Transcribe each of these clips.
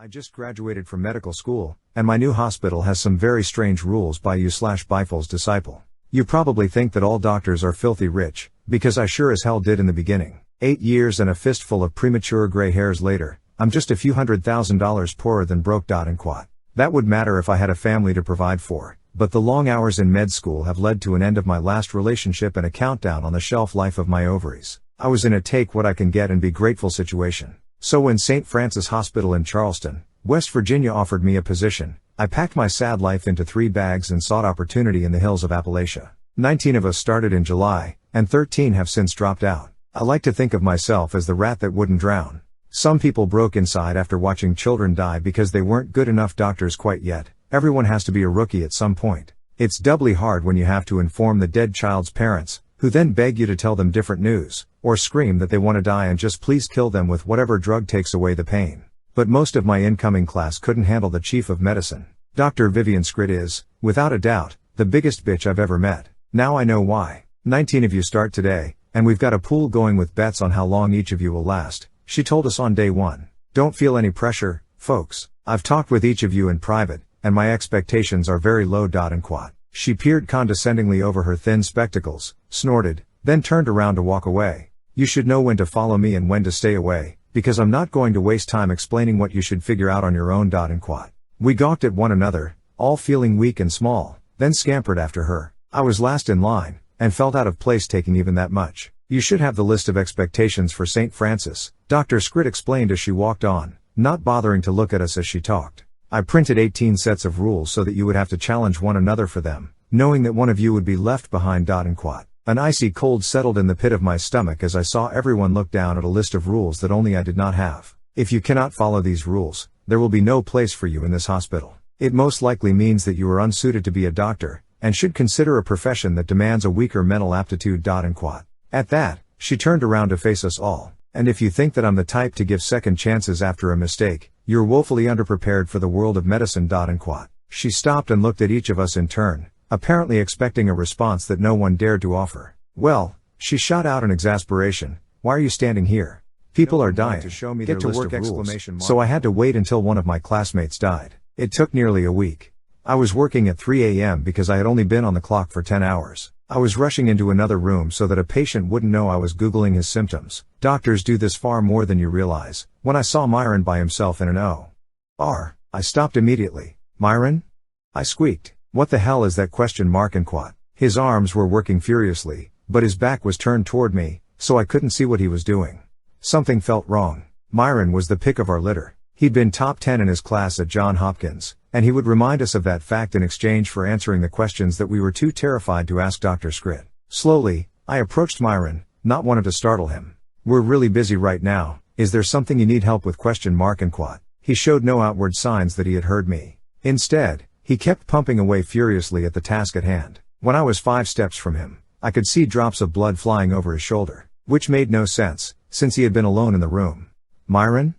I just graduated from medical school, and my new hospital has some very strange rules by you/ByfelsDisciple. You probably think that all doctors are filthy rich, because I sure as hell did in the beginning. 8 years and a fistful of premature gray hairs later, I'm just a few $100,000 poorer than broke. That would matter if I had a family to provide for, but the long hours in med school have led to an end of my last relationship and a countdown on the shelf life of my ovaries. I was in a take what I can get and be grateful situation. So when St. Francis Hospital in Charleston, West Virginia offered me a position, I packed my sad life into 3 bags and sought opportunity in the hills of Appalachia. 19 of us started in July, and 13 have since dropped out. I like to think of myself as the rat that wouldn't drown. Some people broke inside after watching children die because they weren't good enough doctors quite yet. Everyone has to be a rookie at some point. It's doubly hard when you have to inform the dead child's parents, who then beg you to tell them different news, or scream that they want to die and just please kill them with whatever drug takes away the pain. But most of my incoming class couldn't handle the chief of medicine. Dr. Vivian Scrit is, without a doubt, the biggest bitch I've ever met. Now I know why. 19 of you start today, and we've got a pool going with bets on how long each of you will last, she told us on day 1. Don't feel any pressure, folks. I've talked with each of you in private, and my expectations are very low. She peered condescendingly over her thin spectacles, snorted, then turned around to walk away. You should know when to follow me and when to stay away, because I'm not going to waste time explaining what you should figure out on your own. We gawked at one another, all feeling weak and small, then scampered after her. I was last in line, and felt out of place taking even that much. You should have the list of expectations for St. Francis, Dr. Scrit explained as she walked on, not bothering to look at us as she talked. I printed 18 sets of rules so that you would have to challenge one another for them, knowing that one of you would be left behind. An icy cold settled in the pit of my stomach as I saw everyone look down at a list of rules that only I did not have. If you cannot follow these rules, there will be no place for you in this hospital. It most likely means that you are unsuited to be a doctor, and should consider a profession that demands a weaker mental aptitude. At that, she turned around to face us all. And if you think that I'm the type to give second chances after a mistake, you're woefully underprepared for the world of medicine. She stopped and looked at each of us in turn, apparently expecting a response that no one dared to offer. Well, she shot out in exasperation, why are you standing here? People are dying. Get to work! So I had to wait until one of my classmates died. It took nearly a week. I was working at 3 a.m. because I had only been on the clock for 10 hours. I was rushing into another room so that a patient wouldn't know I was Googling his symptoms. Doctors do this far more than you realize. When I saw Myron by himself in an OR, I stopped immediately. Myron? I squeaked. What the hell is that ? His arms were working furiously, but his back was turned toward me, so I couldn't see what he was doing. Something felt wrong. Myron was the pick of our litter. He'd been top 10 in his class at Johns Hopkins, and he would remind us of that fact in exchange for answering the questions that we were too terrified to ask Dr. Scrit. Slowly, I approached Myron, not wanting to startle him. We're really busy right now, is there something you need help with ? He showed no outward signs that he had heard me. Instead, he kept pumping away furiously at the task at hand. When I was 5 steps from him, I could see drops of blood flying over his shoulder, which made no sense, since he had been alone in the room. Myron?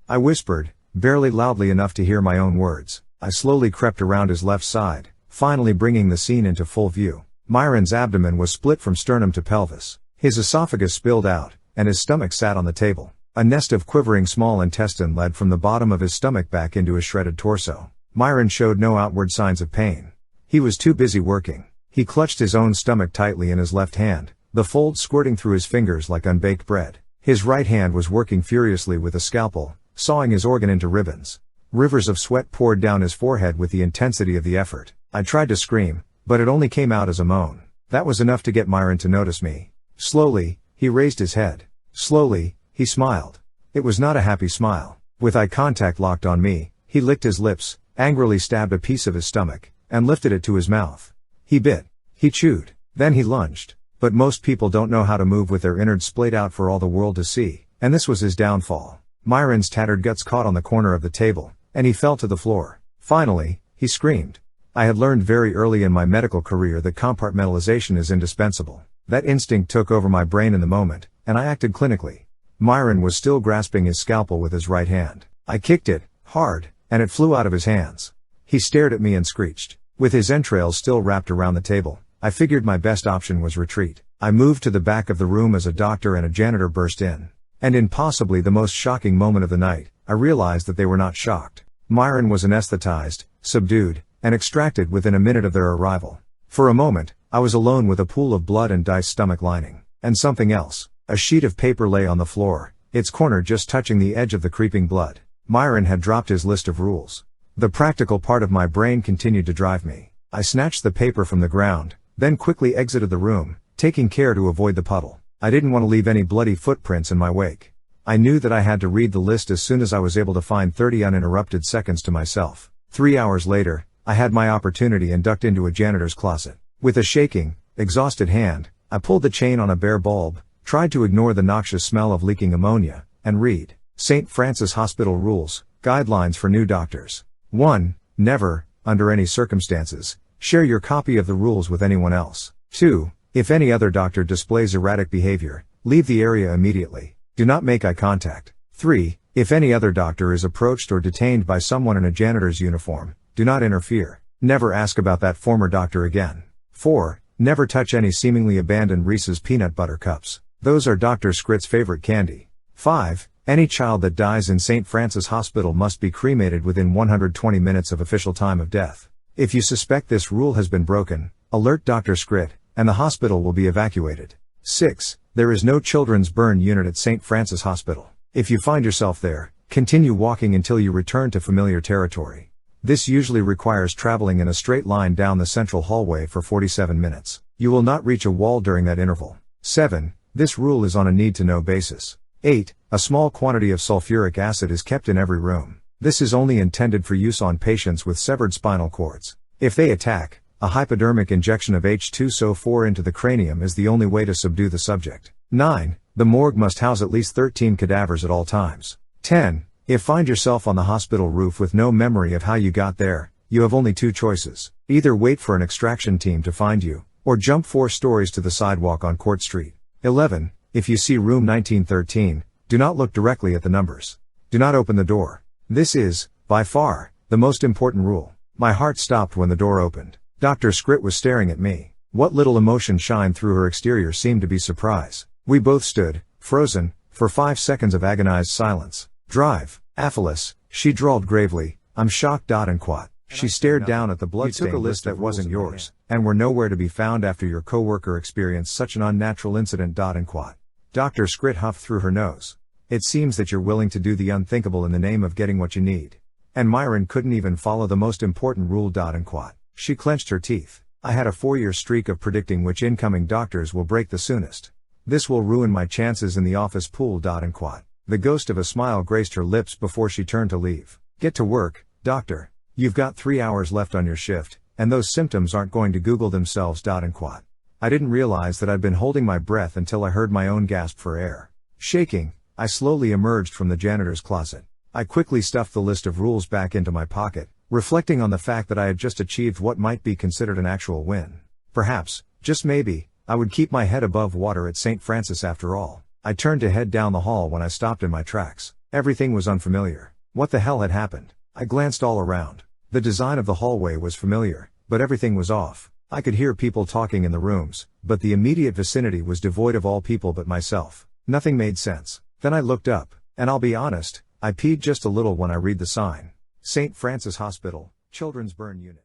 I whispered, barely loudly enough to hear my own words. I slowly crept around his left side, finally bringing the scene into full view. Myron's abdomen was split from sternum to pelvis. His esophagus spilled out, and his stomach sat on the table. A nest of quivering small intestine led from the bottom of his stomach back into his shredded torso. Myron showed no outward signs of pain. He was too busy working. He clutched his own stomach tightly in his left hand, the folds squirting through his fingers like unbaked bread. His right hand was working furiously with a scalpel, sawing his organ into ribbons. Rivers of sweat poured down his forehead with the intensity of the effort. I tried to scream, but it only came out as a moan. That was enough to get Myron to notice me. Slowly, he raised his head. Slowly, he smiled. It was not a happy smile. With eye contact locked on me, he licked his lips, angrily stabbed a piece of his stomach, and lifted it to his mouth. He bit. He chewed. Then he lunged. But most people don't know how to move with their innards splayed out for all the world to see, and this was his downfall. Myron's tattered guts caught on the corner of the table, and he fell to the floor. Finally, he screamed. I had learned very early in my medical career that compartmentalization is indispensable. That instinct took over my brain in the moment, and I acted clinically. Myron was still grasping his scalpel with his right hand. I kicked it, hard, and it flew out of his hands. He stared at me and screeched. With his entrails still wrapped around the table, I figured my best option was retreat. I moved to the back of the room as a doctor and a janitor burst in. And in possibly the most shocking moment of the night, I realized that they were not shocked. Myron was anesthetized, subdued, and extracted within a minute of their arrival. For a moment, I was alone with a pool of blood and diced stomach lining. And something else. A sheet of paper lay on the floor, its corner just touching the edge of the creeping blood. Myron had dropped his list of rules. The practical part of my brain continued to drive me. I snatched the paper from the ground, then quickly exited the room, taking care to avoid the puddle. I didn't want to leave any bloody footprints in my wake. I knew that I had to read the list as soon as I was able to find 30 uninterrupted seconds to myself. 3 hours later, I had my opportunity and ducked into a janitor's closet. With a shaking, exhausted hand, I pulled the chain on a bare bulb, tried to ignore the noxious smell of leaking ammonia, and read St. Francis Hospital Rules, Guidelines for New Doctors. 1. Never, under any circumstances, share your copy of the rules with anyone else. 2. If any other doctor displays erratic behavior, leave the area immediately. Do not make eye contact. 3. If any other doctor is approached or detained by someone in a janitor's uniform, do not interfere. Never ask about that former doctor again. 4. Never touch any seemingly abandoned Reese's peanut butter cups. Those are Dr. Scrit's favorite candy. 5. Any child that dies in St. Francis Hospital must be cremated within 120 minutes of official time of death. If you suspect this rule has been broken, alert Dr. Scrit, and the hospital will be evacuated. 6. There is no children's burn unit at St. Francis Hospital. If you find yourself there, continue walking until you return to familiar territory. This usually requires traveling in a straight line down the central hallway for 47 minutes. You will not reach a wall during that interval. 7. This rule is on a need-to-know basis. 8. A small quantity of sulfuric acid is kept in every room. This is only intended for use on patients with severed spinal cords. If they attack, a hypodermic injection of H2SO4 into the cranium is the only way to subdue the subject. 9. The morgue must house at least 13 cadavers at all times. 10. If find yourself on the hospital roof with no memory of how you got there, you have only 2 choices. Either wait for an extraction team to find you, or jump 4 stories to the sidewalk on Court Street. 11. If you see room 1913, do not look directly at the numbers. Do not open the door. This is, by far, the most important rule. My heart stopped when the door opened. Dr. Scrit was staring at me. What little emotion shined through her exterior seemed to be surprise. We both stood, frozen, for 5 seconds of agonized silence. Drive, Aphelis, she drawled gravely, I'm shocked. And quat. She stared down at the bloodstained list that wasn't yours, and were nowhere to be found after your coworker experienced such an unnatural incident. And quat. Dr. Scrit huffed through her nose. It seems that you're willing to do the unthinkable in the name of getting what you need. And Myron couldn't even follow the most important rule. And quat. She clenched her teeth. I had a 4-year streak of predicting which incoming doctors will break the soonest. This will ruin my chances in the office pool. And quat. The ghost of a smile graced her lips before she turned to leave. Get to work, doctor. You've got 3 hours left on your shift, and those symptoms aren't going to Google themselves. And quat. I didn't realize that I'd been holding my breath until I heard my own gasp for air. Shaking, I slowly emerged from the janitor's closet. I quickly stuffed the list of rules back into my pocket, reflecting on the fact that I had just achieved what might be considered an actual win. Perhaps, just maybe, I would keep my head above water at St. Francis after all. I turned to head down the hall when I stopped in my tracks. Everything was unfamiliar. What the hell had happened? I glanced all around. The design of the hallway was familiar, but everything was off. I could hear people talking in the rooms, but the immediate vicinity was devoid of all people but myself. Nothing made sense. Then I looked up, and I'll be honest, I peed just a little when I read the sign. St. Francis Hospital, Children's Burn Unit.